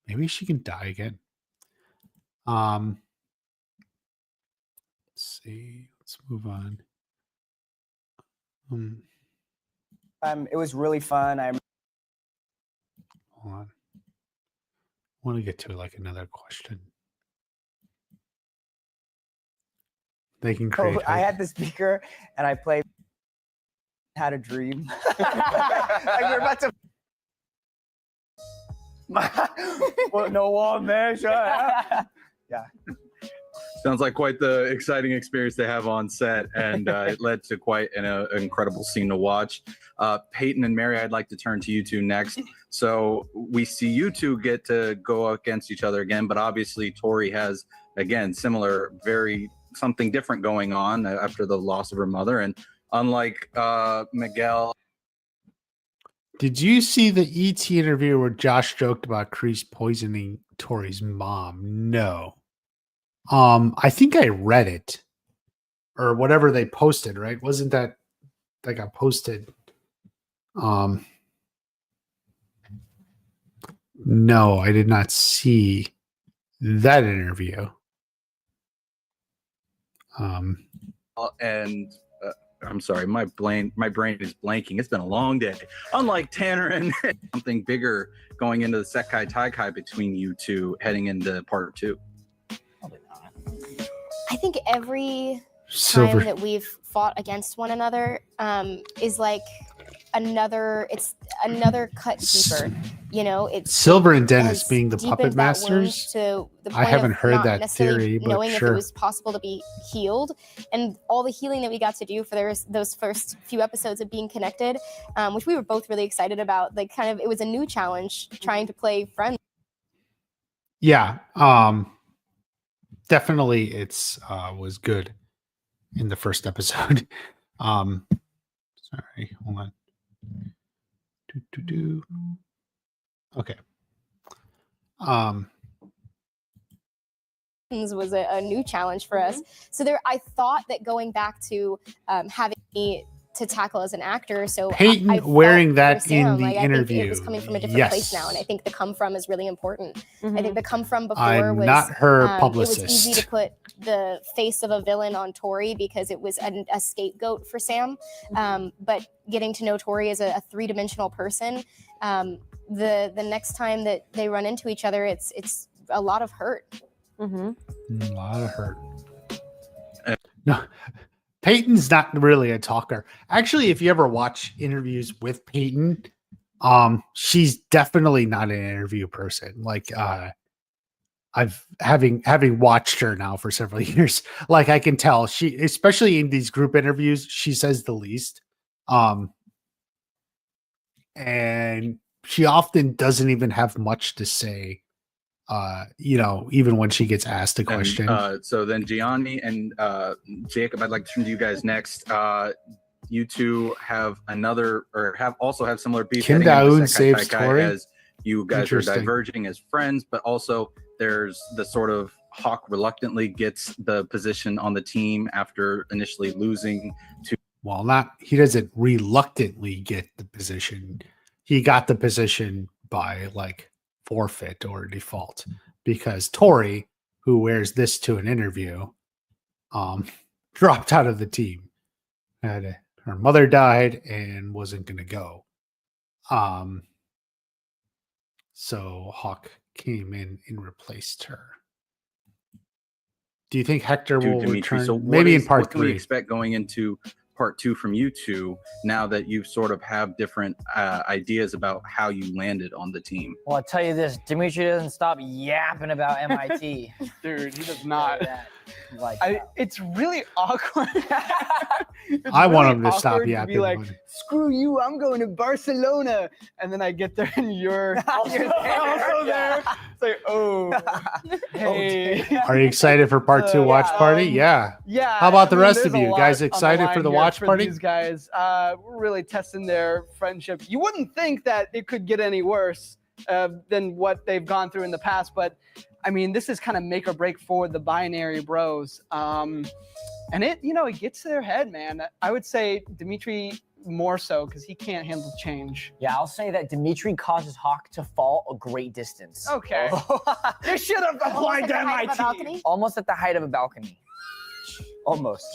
Maybe she can die again. Let's see. Let's move on. It was really fun. Hold on. I want to get to like another question. They can create. I had the speaker and I played Had a Dream. Like we're about to. Well, no one measure. Yeah. Sounds like quite the exciting experience they have on set, and it led to quite an incredible scene to watch. Peyton and Mary, I'd like to turn to you two next. So we see you two get to go against each other again, but obviously Tori has, again, similar, something different going on after the loss of her mother. And unlike Miguel. Did you see the ET interview where Josh joked about Kreese poisoning Tori's mom? No. I think I read it or whatever they posted, right? Wasn't that got posted? No, I did not see that interview. And I'm sorry, my brain is blanking. It's been a long day. Unlike Tanner and something bigger going into the Sakai Taikai between you two heading into part 2. I think every Silver. time that we've fought against one another is like another cut deeper. You know, it's Silver and Dennis has being the deepened puppet that wound masters. to the I point haven't of heard not that necessarily theory, but knowing if sure. it was possible to be healed, and all the healing that we got to do for those first few episodes of being connected, which we were both really excited about. Like, kind of, it was a new challenge trying to play friends. Yeah. definitely it's was good in the first episode. Sorry, hold on. Okay. Was a new challenge for us. So there, I thought that going back to having me to tackle as an actor. So Peyton I felt wearing for that Sam, in the like, I think interview. it was coming from a different place now, and I Yes. think the come from is really important. I think the come from before I'm was not her It was easy to publicist. put the face of a villain on Tori because it was a scapegoat for Sam. But getting to know Tori as a three-dimensional person, the next time that they run into each other, it's a lot of hurt. A lot of hurt. No, Peyton's not really a talker. Actually, if you ever watch interviews with Peyton, she's definitely not an interview person. Like, I've having watched her now for several years, like I can tell she, especially in these group interviews, she says the least. And she often doesn't even have much to say. Even when she gets asked a question. So then Gianni and Jacob, I'd like to turn to you guys next. You two have have similar beef. Kim heading into Daoon Sakai saves Taikai Tori? as you guys are Interesting. diverging as friends, but also there's the sort of Hawk reluctantly gets the position on the team after initially losing to. Well, he doesn't reluctantly get the position. He got the position by like forfeit or default because Tori, who wears this to an interview, dropped out of the team. Her mother died and wasn't going to go. So Hawk came in and replaced her. Do you think Hector will return? So Maybe in part what can we 3. expect going into part 2 from you two now that you sort of have different ideas about how you landed on the team? Well, I'll tell you this, Dimitri doesn't stop yapping about MIT. Dude, he does not. Like it's really awkward. I want him to stop yapping. Be like, screw you, I'm going to Barcelona. And then I get there and you're also there. It's like, oh, hey. Are you excited for part 2 watch party? Yeah. Yeah. How about the rest of there's a you guys? lot on the Excited for line the here watch for party? These guys, we're really testing their friendship. You wouldn't think that it could get any worse than what they've gone through in the past, but I mean, this is kind of make or break for the binary bros. And it gets to their head, man. I would say Dimitri more so because he can't handle change. Yeah, I'll say that Dimitri causes Hawk to fall a great distance. Okay. They should have applied to MIT. Almost at the height of a balcony. Almost.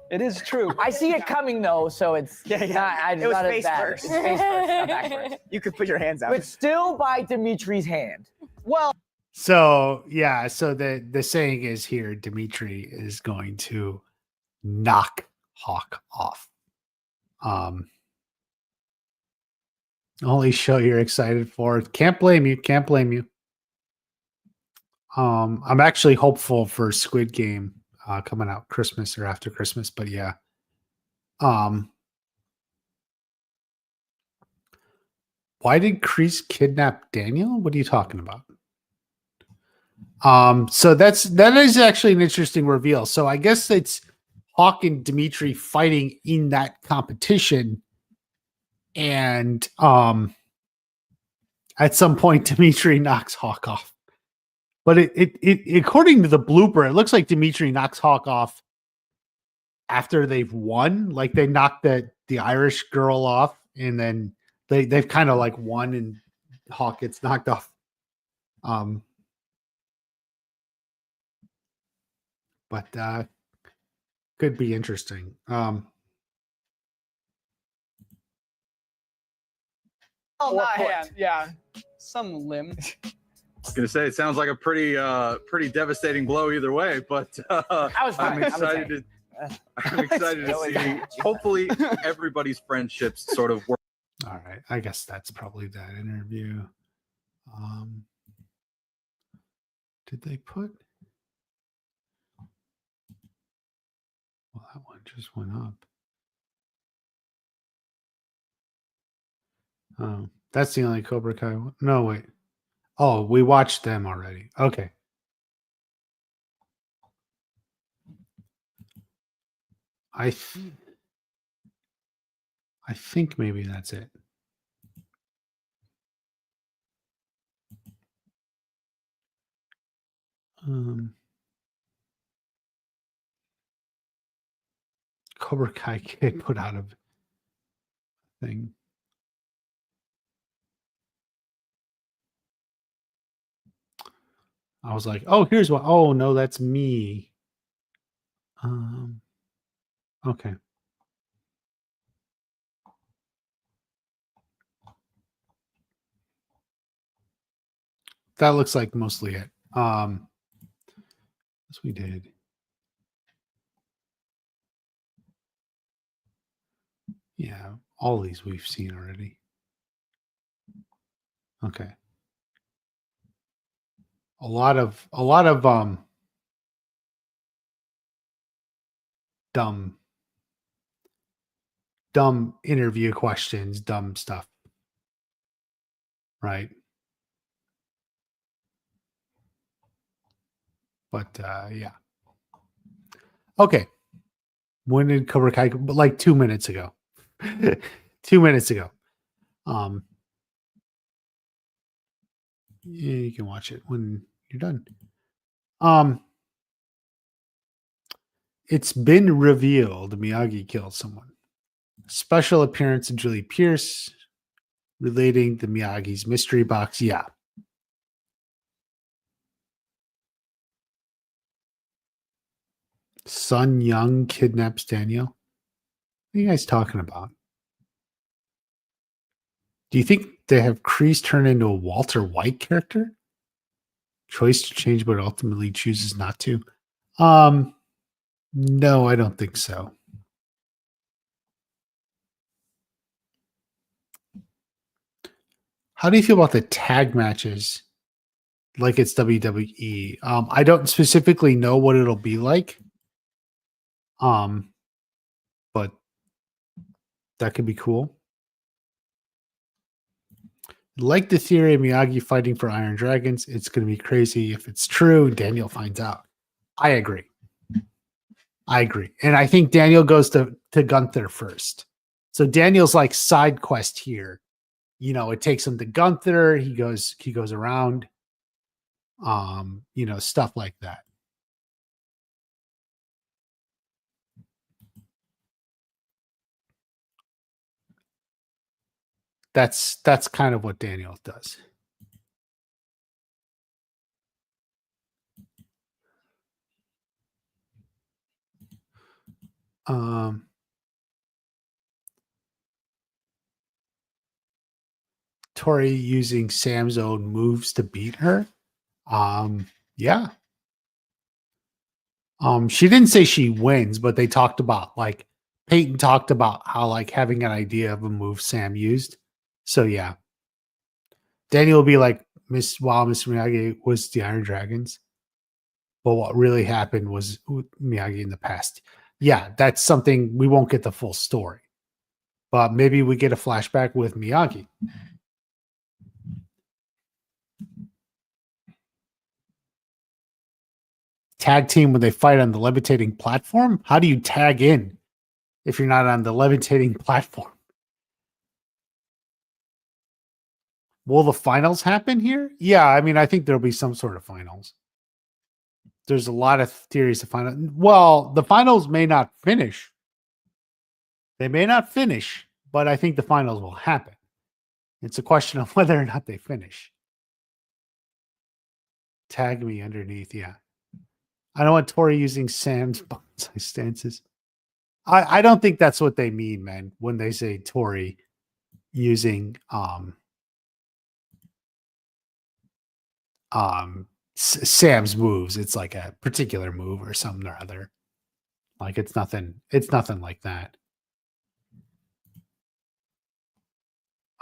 It is true. I see it coming though, so it's It was not as face bad. first. It's face first, not back first. You could put your hands out. But still by Dimitri's hand. Well, So yeah, so the saying is here, Dimitri is going to knock Hawk off. Only show you're excited for. Can't blame you. Can't blame you. I'm actually hopeful for Squid Game coming out Christmas or after Christmas, but yeah. Why did Kreese kidnap Daniel? What are you talking about? So that is actually an interesting reveal. So I guess it's Hawk and Dimitri fighting in that competition. And at some point Dimitri knocks Hawk off. But it according to the blooper, it looks like Dimitri knocks Hawk off after they've won. Like they knocked the Irish girl off, and then they've kind of like won, and Hawk gets knocked off. But could be interesting. Oh, not hand. Yeah, some limb. I was gonna say it sounds like a pretty devastating blow either way, but I'm excited to see. Hopefully, everybody's friendships sort of work. All right, I guess that's probably that interview. Did they put? Well, that one just went up. Oh, that's the only Cobra Kai one. No, wait. Oh, we watched them already. Okay. I think maybe that's it. Cobra Kai Kid put out a thing. I was like, oh, here's what. Oh, no, that's me. Okay. That looks like mostly it. Yes, we did. Yeah, all these we've seen already. Okay. A lot of dumb interview questions, dumb stuff. Right? But yeah. Okay. When did Cobra Kai? Like 2 minutes ago. 2 minutes ago. Yeah, you can watch it when you're done. It's been revealed Miyagi killed someone. Special appearance of Julie Pierce relating to Miyagi's mystery box. Yeah. Sun Young kidnaps Daniel. What are you guys talking about? Do you think they have Kreese turn into a Walter White character? Choice to change, but ultimately chooses not to. No, I don't think so. How do you feel about the tag matches? Like it's WWE. I don't specifically know what it'll be like. But that could be cool. Like the theory of Miyagi fighting for Iron Dragons, it's going to be crazy if it's true. Daniel finds out. I agree. And I think Daniel goes to Gunther first. So Daniel's like side quest here. You know, it takes him to Gunther. He goes around. Stuff like that. That's kind of what Daniel does. Tori using Sam's own moves to beat her. Yeah. She didn't say she wins, but they talked about like Peyton talked about how like having an idea of a move Sam used. So yeah. Daniel will be like, Mr. Miyagi was the Iron Dragons. But what really happened was Miyagi in the past. Yeah, that's something we won't get the full story. But maybe we get a flashback with Miyagi. Tag team when they fight on the levitating platform? How do you tag in if you're not on the levitating platform? Will the finals happen here? Yeah, I mean, I think there'll be some sort of finals. There's a lot of theories to find out. Well, the finals may not finish. They may not finish, but I think the finals will happen. It's a question of whether or not they finish. Tag me underneath, yeah. I don't want Tori using Sam's bonsai stances. I don't think that's what they mean, man, when they say Tori using Sam's moves. It's like a particular move or something or other. Like it's nothing like that.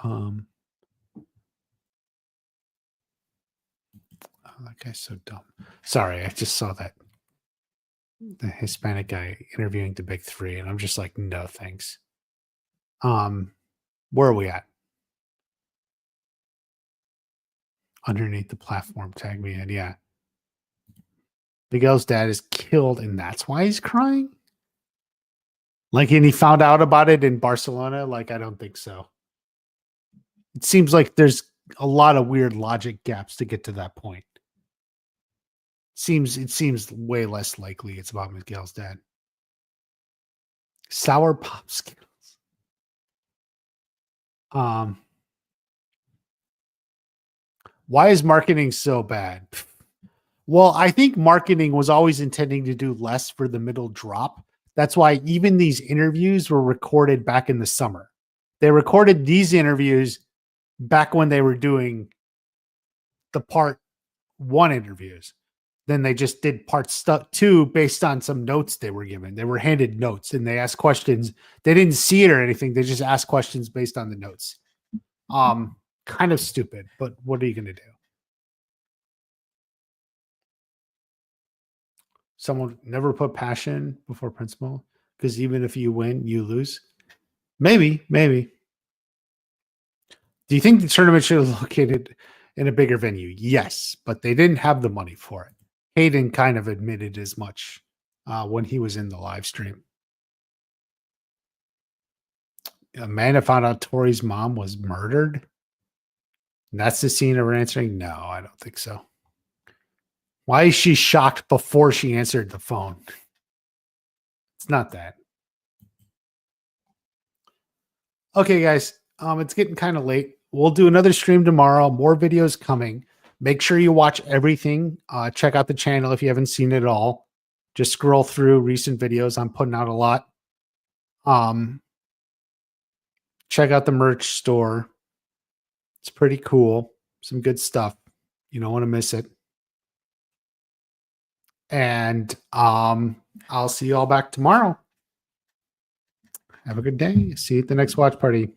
Oh, that guy's so dumb. Sorry, I just saw that the Hispanic guy interviewing the big three, and I'm just like, no, thanks. Where are we at? Underneath the platform, tag me in, yeah. Miguel's dad is killed, and that's why he's crying. Like, and he found out about it in Barcelona? Like, I don't think so. It seems like there's a lot of weird logic gaps to get to that point. It seems way less likely it's about Miguel's dad. Sour popsicles. Why is marketing so bad? Well, I think marketing was always intending to do less for the middle drop. That's why even these interviews were recorded back in the summer. They recorded these interviews back when they were doing the part 1 interviews. Then they just did part 2 based on some notes they were given. They were handed notes and they asked questions. They didn't see it or anything. They just asked questions based on the notes. Kind of stupid, but what are you going to do? Someone never put passion before principle, because even if you win, you lose. Maybe. Do you think the tournament should have located in a bigger venue? Yes, but they didn't have the money for it. Hayden kind of admitted as much when he was in the live stream. Amanda found out Tori's mom was murdered. And that's the scene of her answering? No, I don't think so. Why is she shocked before she answered the phone? It's not that. Okay, guys. It's getting kind of late. We'll do another stream tomorrow. More videos coming. Make sure you watch everything. Check out the channel if you haven't seen it all. Just scroll through recent videos. I'm putting out a lot. Check out the merch store. It's pretty cool. Some good stuff. You don't want to miss it. And I'll see you all back tomorrow. Have a good day. See you at the next watch party.